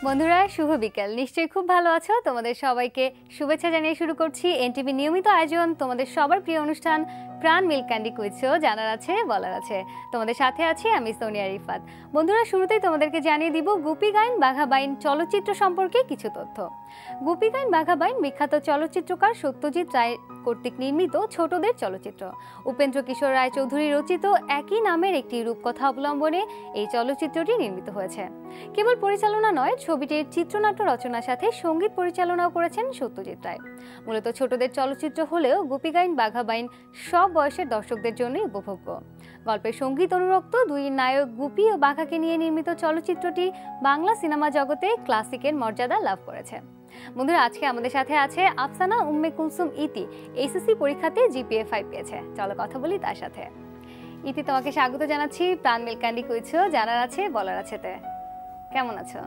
বন্ধুরা শুভ বিকেল। নিশ্চয়ই খুব ভালো আছো। তোমাদের সবাইকে শুভেচ্ছা জানিয়ে শুরু করছি এনটিভি নিয়মিত আয়োজন তোমাদের সবার প্রিয় অনুষ্ঠান প্রাণ মিল্ক ক্যান্ডি কুইজ শো। জানার আছে বলার আছে, তোমাদের সাথে আছি আমি সোনিয়া রিফাত। বন্ধুরা শুরুতেই তোমাদেরকে জানিয়ে দিব গুপি গাইন বাঘা বাইন চলচ্চিত্র সম্পর্কে কিছু তথ্য। গুপি গাইন বাঘা বাইন বিখ্যাত চলচ্চিত্রকার সত্যজিৎ রায় কর্তৃক নির্মিত ছোটদের চলচ্চিত্র। উপেন্দ্র কিশোর রায় চৌধুরী রচিত একই নামের একটি রূপকথা অবলম্বনে এই চলচ্চিত্রটি নির্মিত হয়েছে। কেবল পরিচালনা নয়, ছবিটির চিত্রনাট্য রচনার সাথে সঙ্গীত পরিচালনাও করেছেন সত্যজিৎ রায়। মূলত ছোটদের চলচ্চিত্র হলেও গুপি গাইন বাঘা বাইন সব বয়সের দর্শকদের জন্যই উপভোগ্য। গল্পের সঙ্গীত অনুরক্ত দুই নায়ক গুপি ও বাঘাকে নিয়ে নির্মিত চলচ্চিত্রটি বাংলা সিনেমা জগতে ক্লাসিকের মর্যাদা লাভ করেছে। বন্ধুরা আজকে আমাদের সাথে আছে আফসানা উম্মে কুলসুম ইতি। এইচএসসি পরীক্ষাতে জিপিএ 5 পেয়েছে। চলো কথা বলি তার সাথে। ইতি, তোমাকে স্বাগত জানাচ্ছি প্রাণ মিল্ক ক্যান্ডি কুইজ শো জানার আছে বলার আছেতে। কেমন আছো?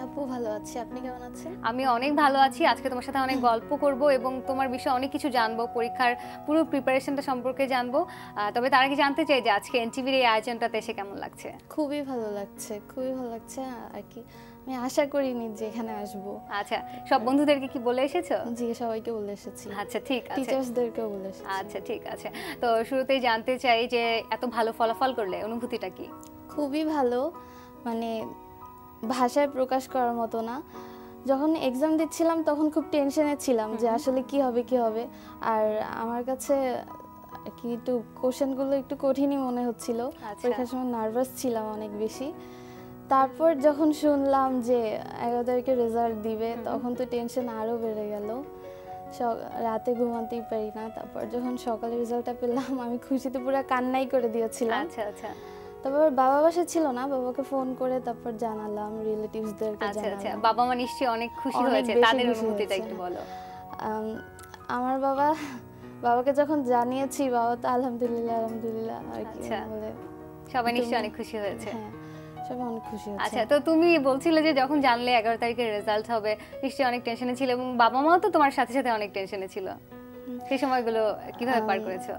আপু ভালো আছি, আপনি কেমন আছেন? আমি অনেক ভালো আছি। আজকে তোমার সাথে অনেক গল্প করব এবং তোমার বিষয়ে অনেক কিছু জানবো, পরীক্ষার পুরো প্রিপারেশনটা সম্পর্কে জানবো। তবে তার আগে জানতে চাই যে আজকে এনটিভির এই আয়োজনটাতে এসে কেমন লাগছে? খুবই ভালো লাগছে, খুবই ভালো লাগছে আর কি। আমি আশা করিনি যে এখানে আসবো। আচ্ছা, সব বন্ধুদেরকে কি বলে এসেছো? জি, সবাইকে বলে এসেছি। আচ্ছা ঠিক আছে, টিচার্সদেরকেও বলে এসেছি। আচ্ছা ঠিক আছে। তো শুরুতেই জানতে চাই যে এত ভালো ফলাফল করলে অনুভূতিটা কি? খুবই ভালো, মানে ভাষায় প্রকাশ করার মতো না। যখন এক্সাম দিচ্ছিলাম তখন খুব টেনশনে ছিলাম যে আসলে কি হবে। আর আমার কাছে কি একটু কোশ্চেনগুলো একটু কঠিনই মনে হচ্ছিল। পরীক্ষার সময় নার্ভাস ছিলাম অনেক বেশি। তারপর যখন শুনলাম যে 11 তারিখে রেজাল্ট দিবে তখন তো টেনশন আরও বেড়ে গেল। রাতে ঘুমাতেই পারি না। তারপর যখন সকালে রেজাল্টটা পেলাম আমি খুশিতে পুরো কান্নাই করে দিয়েছিলাম। আচ্ছা আচ্ছা। তারপর বাবা বাসা ছিল না, বাবাকে ফোন করে তারপর জানালাম, রিলেটিভসদেরকে জানালাম। আচ্ছা আচ্ছা, বাবা মা নিশ্চয়ই অনেক খুশি হয়েছে, তাদের অনুভূতিটা একটু বলো। আমার বাবাকে যখন জানিয়েছি, বাবা তো আলহামদুলিল্লাহ আর কি বলে, সবাই নিশ্চয়ই অনেক খুশি হয়েছে। হ্যাঁ, সবাই অনেক খুশি হয়েছে। আচ্ছা, তো তুমি বলছিলে যে যখন জানলে 11 তারিখের রেজাল্ট হবে নিশ্চয়ই অনেক টেনশনে ছিল এবং বাবা মাও তো তোমার সাথে সাথে অনেক টেনশনে ছিল। সেই সময়গুলো কিভাবে পার করেছো?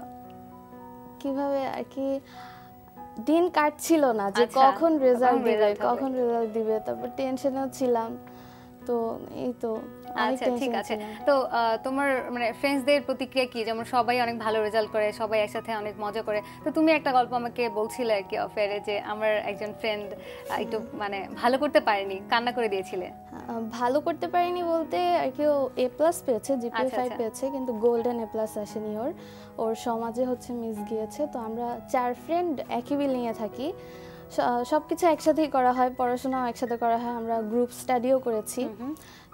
কিভাবে আর কি, দিন কাটছিল না যে কখন রেজাল্ট দিবে, তারপর টেনশনেও ছিলাম। তো এই তো। আচ্ছা ঠিক আছে। তো তোমার মানে ফ্রেন্ডসদের প্রতিক্রিয়া কি? যেমন সবাই অনেক ভালো রেজাল্ট করে, সবাই একসাথে অনেক মজা করে। তো তুমি একটা গল্প আমাকে বলছিলে আর কি অফেয়ারে, যে আমার একজন ফ্রেন্ড একটু মানে ভালো করতে পারেনি, কান্না করে দিয়েছিলে। ভালো করতে পারেনি বলতে আর কি, ও A+ পেয়েছে, জিপিএ 5 পেয়েছে, কিন্তু গোল্ডেন A+ আসেনি ওর সমাজে হচ্ছে মিস গিয়েছে। তো আমরা 4 ফ্রেন্ড একই বিল্ডিংয়ে থাকি, সব কিছু একসাথেই করা হয়, পড়াশোনাও একসাথে করা হয়, আমরা গ্রুপ স্টাডিও করেছি।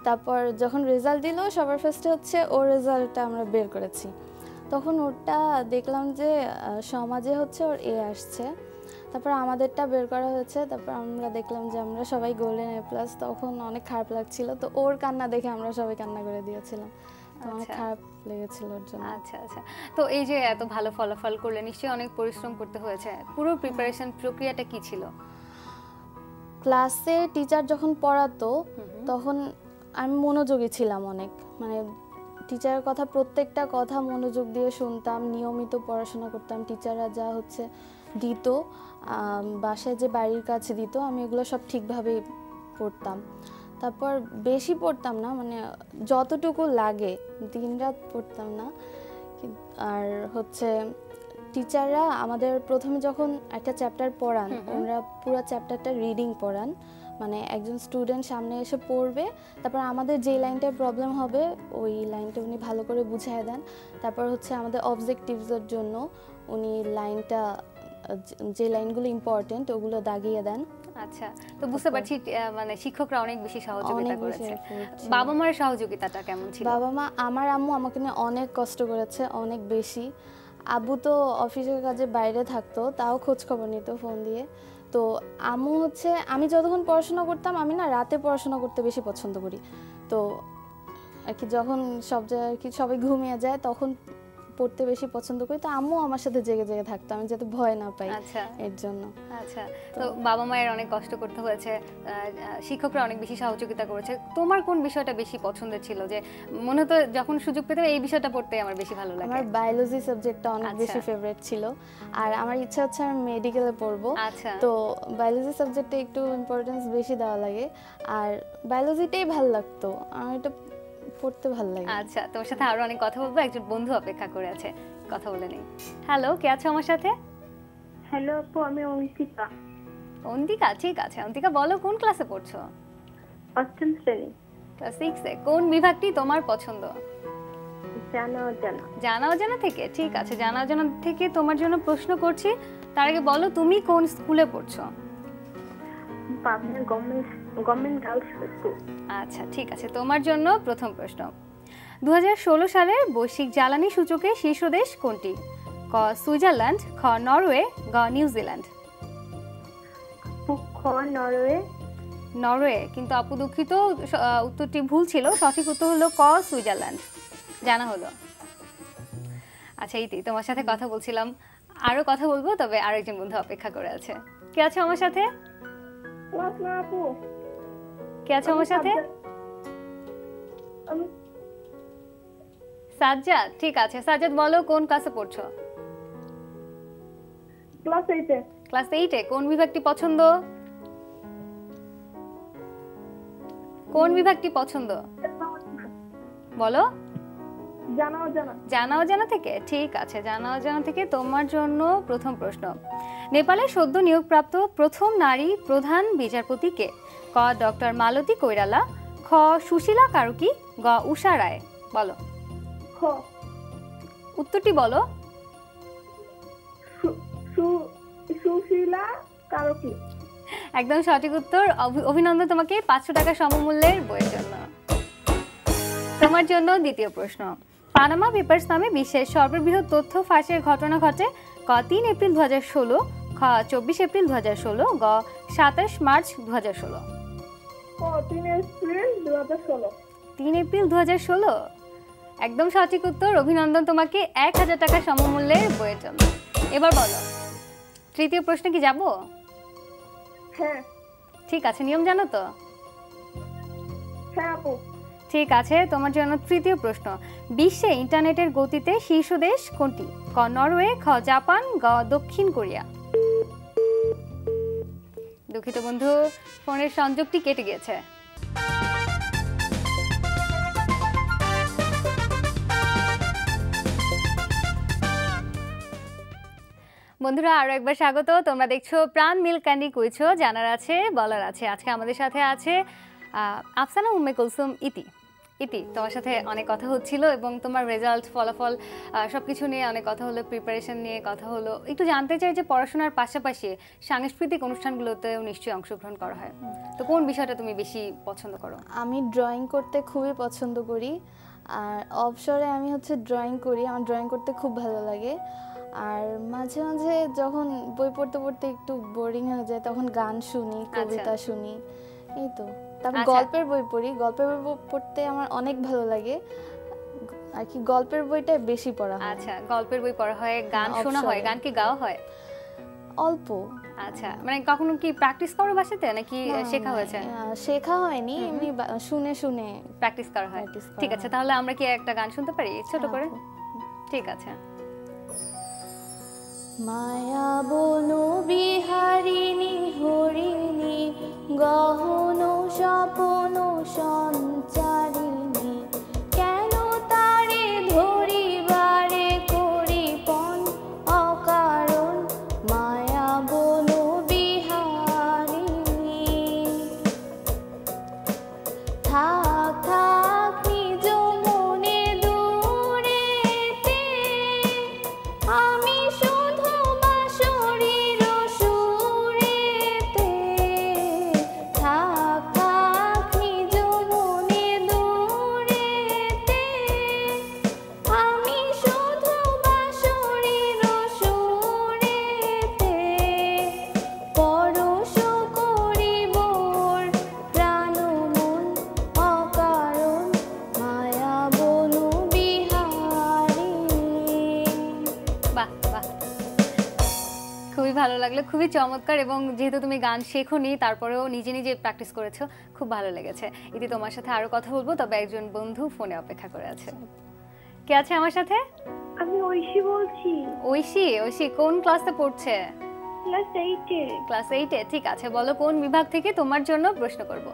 তারপর যখন রেজাল্ট দিল সবার ফার্স্টে হচ্ছে ওর রেজাল্টটা আমরা বের করেছি। তখন ওরটা দেখলাম যে সমাজে হচ্ছে ওর A আসছে। তারপর আমাদেরটা বের করা হয়েছে। তারপর আমরা দেখলাম যে আমরা সবাই গোল্ডেন A+। তখন অনেক খারাপ লাগছিল। তো ওর কান্না দেখে আমরা সবাই কান্না করে দিয়েছিলাম। তো অনেক খারাপ লেগেছিল ওর জন্য। আচ্ছা আচ্ছা। তো এই যে এত ভালো ফলাফল করলে নিশ্চয়ই অনেক পরিশ্রম করতে হয়েছে। পুরো প্রিপারেশন প্রক্রিয়াটা কি ছিল? ক্লাসে টিচার যখন পড়াতো তখন আমি মনোযোগী ছিলাম অনেক, মানে টিচারের কথা, প্রত্যেকটা কথা মনোযোগ দিয়ে শুনতাম, নিয়মিত পড়াশোনা করতাম। টিচাররা যা হচ্ছে দিত, বাসায় যে বাড়ির কাছে দিত, আমি এগুলো সব ঠিকভাবেই পড়তাম। তারপর বেশি পড়তাম না, মানে যতটুকু লাগে, দিনরাত পড়তাম না। আর হচ্ছে টিচাররা আমাদের প্রথমে যখন একটা চ্যাপ্টার পড়ান, ওনারা পুরো চ্যাপ্টারটা রিডিং পড়ান, মানে একজন স্টুডেন্ট সামনে এসে পড়বে, তারপর আমাদের যে লাইনটায় প্রবলেম হবে ওই লাইনটা উনি ভালো করে বুঝিয়ে দেন। তারপর হচ্ছে আমাদের অবজেক্টিভসের জন্য উনি লাইনটা, যে লাইনগুলো ইম্পর্টেন্ট ওগুলো দাগিয়ে দেন। আচ্ছা, তো বুঝতে পারছি মানে শিক্ষকরা অনেক বেশি সহযোগিতা করেছে। বাবা মার সহযোগিতাটা কেমন ছিল? বাবা মা, আমার আম্মু আমাকে নিয়ে অনেক কষ্ট করেছে, অনেক বেশি। আব্বু তো অফিসের কাজে বাইরে থাকতো, তাও খোঁজ খবর নিত ফোন দিয়ে। তো আম্মু হচ্ছে, আমি যতক্ষণ পড়াশোনা করতাম, আমি না রাতে পড়াশোনা করতে বেশি পছন্দ করি। তো আর কি যখন সব জায়গায় আর কি সবাই ঘুমিয়ে যায় তখন পড়তে বেশি পছন্দ করি, তো আম্মু আমার সাথে জেগে জেগে থাকতো আমি যাতে ভয় না পাই। আচ্ছা এর জন্য। আচ্ছা, তো বাবা মায়ের অনেক কষ্ট করতে হয়েছে, শিক্ষকরা অনেক বেশি সহযোগিতা করেছে। তোমার কোন বিষয়টা বেশি পছন্দের ছিল, যে মনে হতো যখন সুযোগ পেতাম এই বিষয়টা পড়তে আমার বেশি ভালো লাগে? আমার বায়োলজি সাবজেক্টটা অনেক বেশি ফেভারিট ছিল, আর আমার ইচ্ছা হচ্ছে আমি মেডিকেলে পড়বো। আচ্ছা, তো বায়োলজি সাবজেক্টে একটু ইম্পর্টেন্স বেশি দেওয়া লাগে, আর বায়োলজিটাই ভালো লাগতো, আমার এটা পড়তে ভালো লাগে। আচ্ছা, তোমার সাথে আরো অনেক কথা বলবো, একজন বন্ধু অপেক্ষা করে আছে, কথা বলে নেই। হ্যালো, কে আছো আমার সাথে? হ্যালো আপু, আমি অঙ্কিতা। অন্তিকা, ঠিক আছে। অন্তিকা বলো, কোন ক্লাসে পড়ছো? অষ্টম শ্রেণী, ক্লাস 6 এ। কোন বিভাগটি তোমার পছন্দ? জানা অজানা। জানা অজানা থেকে, ঠিক আছে। জানা অজানা থেকে তোমার জন্য প্রশ্ন করছি, তার আগে বলো তুমি কোন স্কুলে পড়ছো? Pabna government girls school. আচ্ছা, ঠিক আছে। তোমার জন্য প্রথম প্রশ্ন, 2016 সালের বৈশ্বিক জ্বালানি সূচকে শীর্ষ দেশ কোনটি? ক সুইজারল্যান্ড, খ নরওয়ে, গ নিউজিল্যান্ড। খ নরওয়ে। নরওয়ে, কিন্তু আপু দুঃখিত, উত্তরটি ভুল ছিল। সঠিক উত্তর হলো ক সুইজারল্যান্ড। জানা হলো। আচ্ছা ইতি, তোমার সাথে কথা বলছিলাম, আরো কথা বলবো, তবে আরেকজন বন্ধু অপেক্ষা করে আছে। কে আছে আমার সাথে? আপু, কে আছে আমার সাথে? সাজ্জাদ, ঠিক আছে। সাজ্জাদ বলো, কোন ক্লাসে পড়ছো? ক্লাস 8 এ। ক্লাস 8 এ। কোন বিভাগটি পছন্দ? কোন বিভাগটি পছন্দ বলো? জানা অজানা। জানা অজানা থেকে, ঠিক আছে। জানা অজানা থেকে তোমার জন্য প্রথম প্রশ্ন, নেপালের সদ্য নিয়োগপ্রাপ্ত প্রথম নারী প্রধান বিচারপতি কে? ক ডক্টর মালতী কৈরালা, খ সুশীলা কারুকি, গ উষা রায়। বলো খ উত্তরটি বলো। সুশীলা কারুকি। একদম সঠিক উত্তর। অভিনন্দন তোমাকে 500 টাকা সমমূল্যের বইয়ের জন্য। তোমার জন্য দ্বিতীয় প্রশ্ন, পানামা পেপারস নামে বিশ্বের সর্ববৃহৎ তথ্য ফাঁসের ঘটনা ঘটে? ক 3 এপ্রিল 2016, খ 24 এপ্রিল 2016, গ 27 মার্চ 2016। 3 এপ্রিল 2016। 3 এপ্রিল 2016 একদম সঠিক উত্তর। অভিনন্দন তোমাকে 1000 টাকা সমমূল্যের বইয়ের জন্য। এবার বলো, তৃতীয় প্রশ্নে কি যাব? হ্যাঁ। ঠিক আছে, নিয়ম জানো তো? হ্যাঁ আপু। ঠিক আছে, তোমার জন্য তৃতীয় প্রশ্ন, বিশ্বে ইন্টারনেটের গতিতে শীর্ষ দেশ কোনটি? ক নরওয়ে, খ জাপান, গ দক্ষিণ কোরিয়া। দুঃখিত বন্ধু, ফোনের সংযোগটি কেটে গিয়েছে। বন্ধুরা আরো একবার স্বাগত। তোমরা দেখছো প্রাণ মিল্ক ক্যান্ডি কুইজ, জানার আছে বলার আছে। আজকে আমাদের সাথে আছে আফসানা উম্মে কুলসুম ইতি। ইতি, তোমার সাথে অনেক কথা হচ্ছিল এবং তোমার রেজাল্ট, ফলাফল সবকিছু নিয়ে অনেক কথা হলো, প্রিপারেশন নিয়ে কথা হলো। একটু জানতে চাই যে পড়াশোনার পাশাপাশি সাংস্কৃতিক অনুষ্ঠানগুলোতেও নিশ্চয়ই অংশগ্রহণ করা হয়, তো কোন বিষয়টা তুমি বেশি পছন্দ করো? আমি ড্রয়িং করতে খুবই পছন্দ করি, আর অবসরে আমি হচ্ছে ড্রয়িং করি, আমার ড্রয়িং করতে খুব ভালো লাগে। আর মাঝে মাঝে যখন বই পড়তে পড়তে একটু বোরিং হয়ে যায় তখন গান শুনি, কবিতা শুনি, এই তো। তারপর গল্পের বই পড়ি, গল্পের বই পড়তে আমার অনেক ভালো লাগে আর কি, গল্পের বইটা বেশি পড়া হয়। আচ্ছা, গল্পের বই পড়া হয়, গান শোনা হয়, গান কি গাওয়া হয়? অল্প। আচ্ছা, মানে কখনো কি প্র্যাকটিস করো বাসাতে নাকি শেখা হয়েছে? শেখা হয়নি, এমনি শুনে শুনে প্র্যাকটিস করা হয়। ঠিক আছে, তাহলে আমরা কি একটা গান শুনতে পারি ছোট করে? ঠিক আছে। মায়া বনো বিহারিণী হরিণী গহন স্বপন সঞ্চারিণী, কেন তারে ধরিবারে করি পণ অকারণ, মায়া বনো বিহারিণী। থাক থাক নিজ মনে দূরেতে, আমি শুধু বাঁশরীর সুরেতে। থাক থাক নিজ মনে বাহ, খুবই ভালো লাগলো, খুবই চমৎকার। এবং যেহেতু তুমি গান শেখোনি তারপরেও নিজে নিজে প্র্যাকটিস করেছো, খুব ভালো লেগেছে। ইতি, তোমার সাথে আরো কথা বলবো, তবে একজন বন্ধু ফোনে অপেক্ষা করে আছে। কে আছে আমার সাথে? আমি ঐশী বলছি, ঐশী। ঐশী কোন ক্লাসে পড়ছে? ক্লাস 8-এ। ক্লাস 8-এ, ঠিক আছে। বলো কোন বিভাগ থেকে তোমার জন্য প্রশ্ন করব?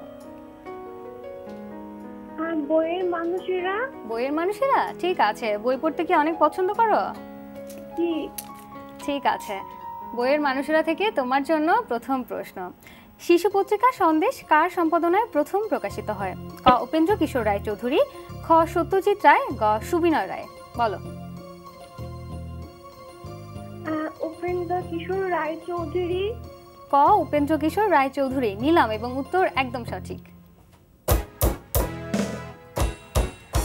বইয়ের মানুষেরা। বইয়ের মানুষেরা, ঠিক আছে। বই পড়তে কি অনেক পছন্দ করো? জি। ঠিক আছে, বইয়ের মানুষেরা থেকে তোমার জন্য প্রথম প্রশ্ন। শিশু পত্রিকা সন্দেশ কার সম্পাদনায় প্রথম প্রকাশিত হয়? ক উপেন্দ্র কিশোর রায় চৌধুরী, খ সত্যজিৎ রায়, গ সুবিনয় রায়। বলো। উপেন্দ্র কিশোর রায় চৌধুরী। ক উপেন্দ্র কিশোর রায় চৌধুরী, নিলাম, এবং উত্তর একদম সঠিক।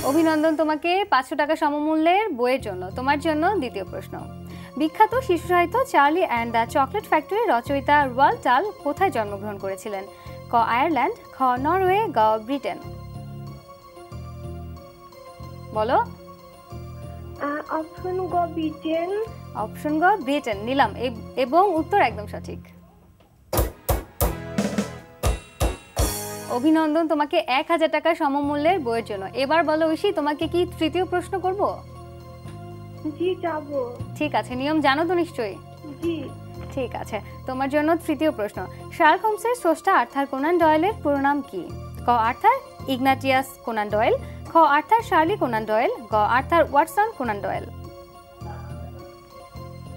অভিনন্দন তোমাকে 500 টাকা সমমূল্যের বইয়ের জন্য। তোমার জন্য দ্বিতীয় প্রশ্ন। বিখ্যাত শিশু সাহিত্য চার্লি অ্যান্ড দ্য চকলেট ফ্যাক্টরির রচয়িতা রোয়াল্ড ডাল কোথায় জন্মগ্রহণ করেছিলেন? ক আয়ারল্যান্ড, খ নরওয়ে, গ ব্রিটেন। বলো। অপশন গ ব্রিটেন। অপশন গ ব্রিটেন, নিলাম, এবং উত্তর একদম সঠিক। অভিনন্দন তোমাকে 1000 টাকা সমমূল্যের বইয়ের জন্য। এবার বলো ঐশী, তোমাকে কি তৃতীয় প্রশ্ন করব? জি, যাব। ঠিক আছে, নিয়ম জানো তো নিশ্চয়ই? জি। ঠিক আছে, তোমার জন্য তৃতীয় প্রশ্ন। শার্লক হোমসের স্রষ্টা আর্থার কোনান ডয়েলের পুরো নাম কি? ক আর্থার ইগনাটিয়াস কোনান ডয়েল, খ আর্থার শার্লি কোনান ডয়েল, গ আর্থার ওয়াটসন কোনান ডয়েল।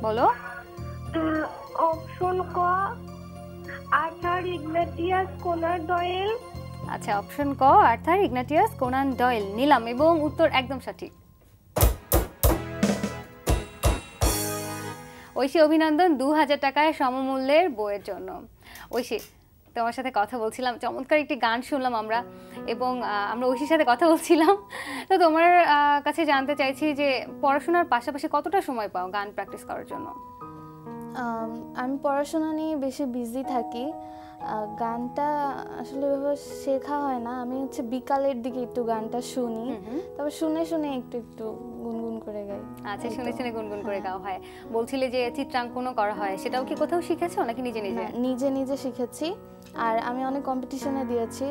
বলো। অপশন ক আর্থার ইগনাটিয়াস কোনান ডয়েল। আচ্ছা, অপশন ক আর্থার ইগনাটিয়াস কোনান ডয়েল, নিলাম, এবং উত্তর একদম সঠিক। ঐশী, অভিনন্দন 2000 টাকায় সমমূল্যের বইয়ের জন্য। ঐশী, তোমার সাথে কথা বলছিলাম, চমৎকার একটি গান শুনলাম আমরা, এবং আমরা ঐশীর সাথে কথা বলছিলাম। তো তোমার কাছে জানতে চাইছি যে পড়াশোনার পাশাপাশি কতটা সময় পাও গান প্র্যাকটিস করার জন্য? আমি পড়াশোনা নিয়ে বেশি বিজি থাকি, গানটা আসলে এভাবে শেখা হয় না। আমি হচ্ছে বিকালের দিকে একটু গানটা শুনি, তবে শুনে শুনে একটু একটু গুনগুন করে গাই। আচ্ছা, শুনে শুনে গুনগুন করে গাওয়া হয়। বলছিলে যে চিত্রাঙ্কনও করা হয়, সেটাও কি কোথাও শিখেছো নাকি নিজে নিজে? নিজে নিজে শিখেছি, আর আমি অনেক কম্পিটিশনে দিয়েছি,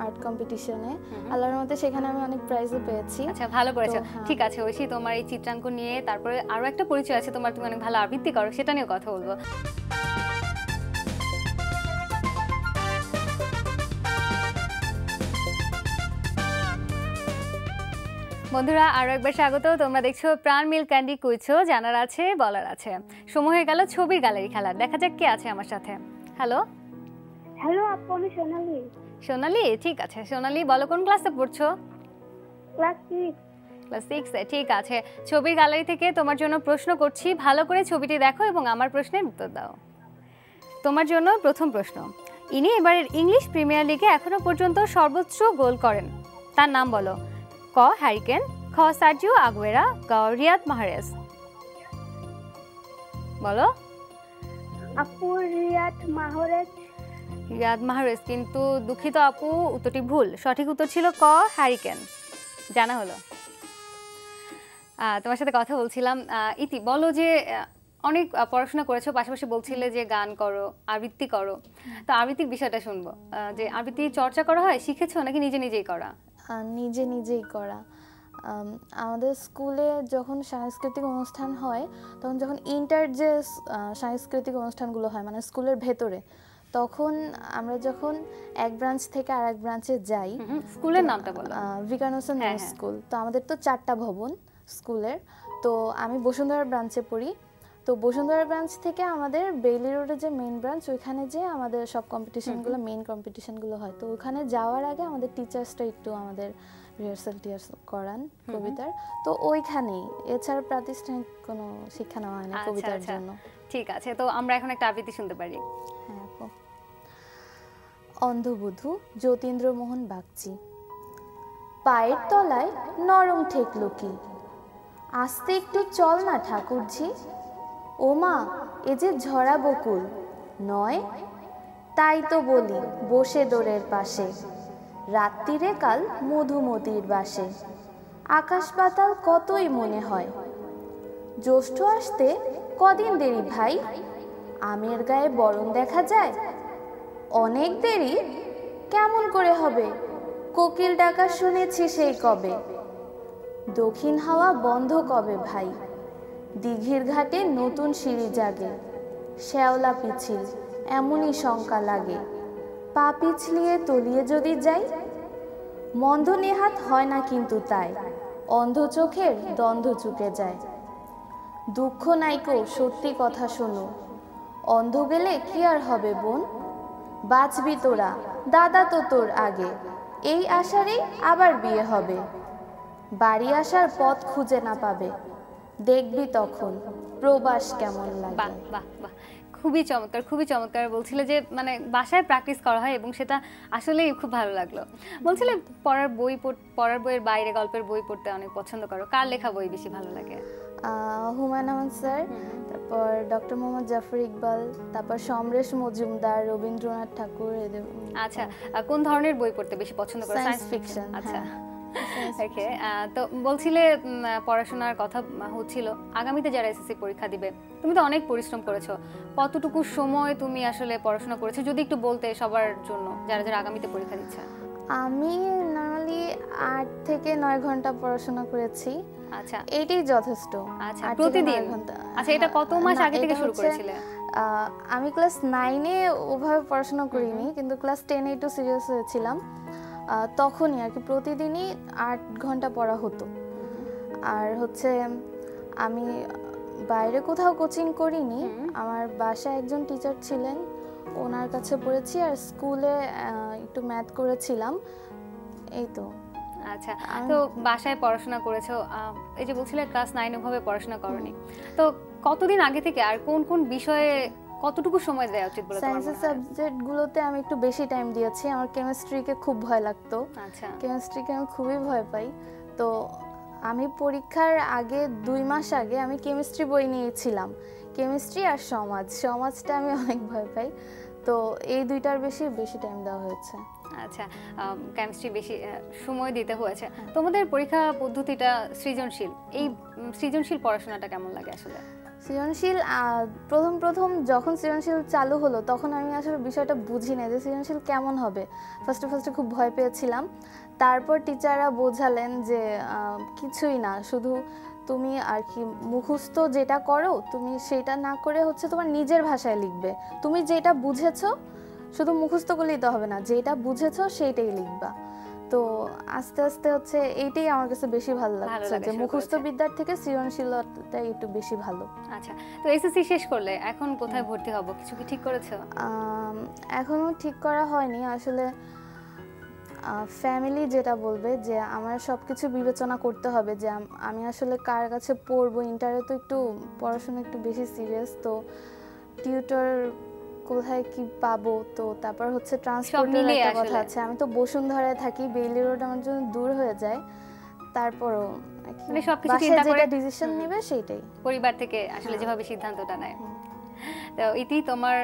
আর্ট কম্পিটিশনে। আল্লাহর মতে সেখানে আমি অনেক প্রাইজও পেয়েছি। আচ্ছা, ভালো করেছো। ঠিক আছে ঐশী, তোমার এই চিত্রাঙ্কন নিয়ে তারপরে আরো একটা পরিচয় আছে তোমার, তুমি অনেক ভালো আবৃত্তি করো, সেটা নিয়ে কথা বলবো। বন্ধুরা, আরো একবার স্বাগত। তোমরা দেখছো প্রাণ মিল্ক ক্যান্ডি কুইজো, জানার আছে বলার আছে। সময় হয়ে গেল ছবির গ্যালারি খেলার। দেখা যাক কে আছে আমার সাথে। হ্যালো। হ্যালো আপু, আমি সোনালি। সোনালি, ঠিক আছে। সোনালি, বলো কোন ক্লাসে পড়ছো? ক্লাস 6। ক্লাস 6-এ, ঠিক আছে। ছবির গ্যালারি থেকে তোমার জন্য প্রশ্ন করছি, ভালো করে ছবিটি দেখো এবং আমার প্রশ্নের উত্তর দাও। তোমার জন্য প্রথম প্রশ্ন। ইনি এবারের ইংলিশ প্রিমিয়ার লিগে এখনো পর্যন্ত সর্বোচ্চ গোল করেন, তার নাম বলো। ক হ্যারি কেন, খ সার্জিও আগুয়েরা, গ রিয়াদ মাহরেজ। বলো। আপু রিয়াদ মাহরেজ। রিয়াদ মাহরেজ, কিন্তু দুঃখিত আপু, উত্তরটি ভুল। সঠিক উত্তর ছিল ক হ্যারি কেন। জানা হলো। তোমার সাথে কথা বলছিলাম। ইতি, বলো যে অনেক পড়াশোনা করেছো, পাশাপাশি বলছিলে যে গান করো, আবৃত্তি করো। তো আবৃত্তির বিষয়টা শুনবো, যে আবৃত্তি চর্চা করা হয়, শিখেছো নাকি নিজে নিজেই করা? নিজে নিজেই করা। আমাদের স্কুলে যখন সাংস্কৃতিক অনুষ্ঠান হয়, তখন যখন ইন্টার যে সাংস্কৃতিক অনুষ্ঠানগুলো হয় মানে স্কুলের ভেতরে, তখন আমরা যখন এক ব্রাঞ্চ থেকে আরেক ব্রাঞ্চে যাই। স্কুলের নামটা বলো। ভিকানোসন স্কুল। তো আমাদের তো 4টা ভবন স্কুলের। তো আমি বসুন্ধরা ব্রাঞ্চে পড়ি। তো বসুন্ধরা ব্রাঞ্চ থেকে আমাদের বেইলি রোডে যে মেইন ব্রাঞ্চ, ওইখানে যে আমাদের সব কম্পিটিশনগুলো, মেইন কম্পিটিশনগুলো হয়। তো ওখানে যাওয়ার আগে আমাদের টিচার্সটা একটু আমাদের রিহার্সাল করান কবিতার। তো ওইখানেই, এছাড়া প্রাতিষ্ঠানিক কোনো শিক্ষা নেওয়া হয় না কবিতার জন্য। ঠিক আছে, তো আমরা এখন একটা আবৃত্তি শুনতে পারি। হ্যাঁ আপু। অন্ধবধূ যতীন্দ্রমোহন বাগচি। পায়ের তলায় নরম ঠেকলো কি, আস্তে একটু চল না ঠাকুরঝি। ও মা, এ যে ঝরা বকুল নয়, তাই তো বলি বসে দোরের পাশে, রাত্রিরে কাল মধুমতির বাসে। আকাশ পাতাল কতই মনে হয়, জ্যৈষ্ঠ আসতে কদিন দেরি ভাই, আমের গায়ে বরণ দেখা যায়। অনেক দেরি কেমন করে হবে, কোকিল ডাকা শুনেছি সেই কবে। দক্ষিণ হাওয়া বন্ধ কবে ভাই, দিঘির ঘাটে নতুন সিঁড়ি জাগে। শ্যাওলা পিছিল এমনই শঙ্কা লাগে, পা পিছলিয়ে তলিয়ে যদি যাই। মন্দ নেহাত হয় না কিন্তু তাই, অন্ধ চোখের দ্বন্দ্ব চুকে যায়। দুঃখ নাইকো সত্যি কথা শোনো, অন্ধ গেলে কি আর হবে বোন। বাঁচবি তোরা, দাদা তো তোর আগে, এই আশারেই আবার বিয়ে হবে। বাড়ি আসার পথ খুঁজে না পাবে, দেখবি তখন প্রবাস কেমন লাগে। বাহ বাহ বাহ, খুবই চমৎকার, খুবই চমৎকার। বলছিলে যে মানে বাসায় প্র্যাকটিস করা হয় এবং সেটা আসলেই খুব ভালো লাগলো। বলছিলে পড়ার বইয়ের বাইরে গল্পের বই পড়তে অনেক পছন্দ করো, কার লেখা বই বেশি ভালো লাগে? হুমায়ুন আহমেদ স্যার, তারপর ডক্টর মোহাম্মদ জাফর ইকবাল, তারপর সমরেশ মজুমদার, রবীন্দ্রনাথ ঠাকুর এদের। আচ্ছা, কোন ধরনের বই পড়তে বেশি পছন্দ করো? Science fiction. আচ্ছা, ওকে। তো বলছিলে পড়াশোনার কথা হচ্ছিল, আগামীতে যারা এসএসসি পরীক্ষা দিবে, তুমি তো অনেক পরিশ্রম করেছো, কতটুকু সময় তুমি আসলে পড়াশোনা করেছো যদি একটু বলতে সবার জন্য, যারা যারা আগামীতে পরীক্ষা দিচ্ছে? আমি নরমালি 8 থেকে 9 ঘন্টা পড়াশোনা করেছি। আচ্ছা, এটাই যথেষ্ট। আচ্ছা, প্রতিদিন? আচ্ছা, এটা কত মাস আগে থেকে শুরু করেছিলে? আমি ক্লাস 9-এ ওভাবে পড়াশোনা করিনি, কিন্তু ক্লাস 10-এ একটু সিরিয়াস হয়েছিলাম, তখনই আর কি প্রতিদিনই 8 ঘন্টা পড়া হতো। আর হচ্ছে আমি বাইরে কোথাও কোচিং করিনি, আমার বাসায় একজন টিচার ছিলেন, ওনার কাছে পড়েছি, আর স্কুলে একটু ম্যাথ করেছিলাম, এই তো। আচ্ছা, তো বাসায় পড়াশোনা করেছো, এই যে বলছিলে ক্লাস 9 ওভাবে পড়াশোনা করনি, তো কতদিন আগে থেকে আর কোন কোন বিষয়ে কতটুকু সময় দেওয়া উচিত বলে তোমার মনে হয়? সায়েন্সের সাবজেক্টগুলোতে আমি একটু বেশি টাইম দিয়েছি। আমার কেমিস্ট্রিকে খুব ভয় লাগতো। আচ্ছা, কেমিস্ট্রিকে আমি খুবই ভয় পাই। তো আমি পরীক্ষার আগে 2 মাস আগে আমি কেমিস্ট্রি বই নিয়েছিলাম, কেমিস্ট্রি আর সমাজটা আমি অনেক ভয় পাই, তো এই দুইটার বেশি টাইম দেওয়া হয়েছে। আচ্ছা, কেমিস্ট্রি বেশি সময় দিতে হয়েছে। তোমাদের পরীক্ষা পদ্ধতিটা সৃজনশীল, এই সৃজনশীল পড়াশোনাটা কেমন লাগে আসলে? সৃজনশীল প্রথম যখন সৃজনশীল চালু হলো তখন আমি আসলে বিষয়টা বুঝি না যে সৃজনশীল কেমন হবে। ফার্স্টে খুব ভয় পেয়েছিলাম, তারপর টিচাররা বোঝালেন যে কিছুই না, শুধু তুমি আর কি মুখস্থ যেটা করো তুমি সেটা না করে হচ্ছে তোমার নিজের ভাষায় লিখবে। তুমি যেটা বুঝেছো শুধু মুখস্থ করলেই তো হবে না, যেটা বুঝেছো সেইটাই লিখবা। তো আস্তে আস্তে হচ্ছে এইটাই আমার কাছে বেশি ভালো লাগছে যে মুখস্থ বিদ্যার থেকে সৃজনশীলতাটাই একটু বেশি ভালো। আচ্ছা, তো এসএসসি শেষ করলে এখন কোথায় ভর্তি হব, কিছু কি ঠিক করেছো? এখনো ঠিক করা হয়নি আসলে। ফ্যামিলি যেটা বলবে যে আমার সব কিছু বিবেচনা করতে হবে যে আমি আসলে কার কাছে পড়বো। ইন্টারে তো একটু পড়াশোনা একটু বেশি সিরিয়াস, তো টিউটর কোথায় কি পাবো, তো তারপর হচ্ছে ট্রান্সপোর্টের একটা কথা আছে। আমি তো বসুন্ধরায় থাকি, বেইলি রোড আমার জন্য দূর হয়ে যায়, তারপরও মানে সবকিছু চিন্তা করে ডিসিশন নেবে সেইটাই পরিবার থেকে আসলে যেভাবে সিদ্ধান্তটা নেয়। তো ইতি, তোমার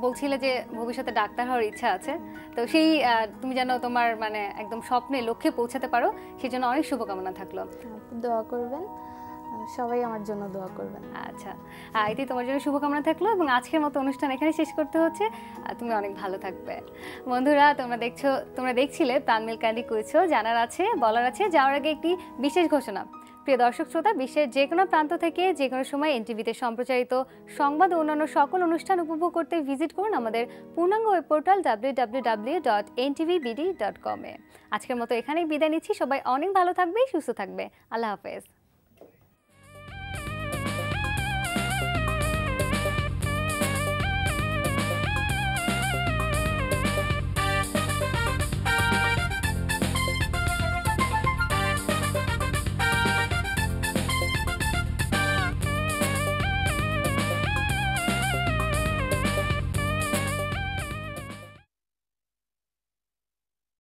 বলছিলে যে ভবিষ্যতে ডাক্তার হওয়ার ইচ্ছা আছে, তো সেই তুমি যেন তোমার মানে একদম স্বপ্নে লক্ষ্যে পৌঁছাতে পারো, সেই জন্য অনেক শুভকামনা থাকলো। দোয়া করবেন, সবাই আমার জন্য দোয়া করবেন। আচ্ছা, ইতি, তোমার জন্য শুভকামনা থাকলো এবং আজকের মতো অনুষ্ঠান এখানে শেষ করতে হচ্ছে। তুমি অনেক ভালো থাকবে। বন্ধুরা, তোমরা দেখছিলে প্রাণ মিল্ক ক্যান্ডি কুইজ শো, জানার আছে বলার আছে। যাওয়ার আগে একটি বিশেষ ঘোষণা। প্রিয় দর্শক শ্রোতা, বিশ্বের যে কোনো প্রান্ত থেকে যে কোনো সময় এনটিভিতে সম্প্রচারিত সংবাদ ও অন্যান্য সকল অনুষ্ঠান উপভোগ করতে ভিজিট করুন আমাদের পূর্ণাঙ্গ ওয়েব পোর্টাল www.ntvbd.com-এ। আজকের মতো এখানেই বিদায় নিচ্ছি। সবাই অনেক ভালো থাকবে, সুস্থ থাকবে। আল্লাহ হাফেজ।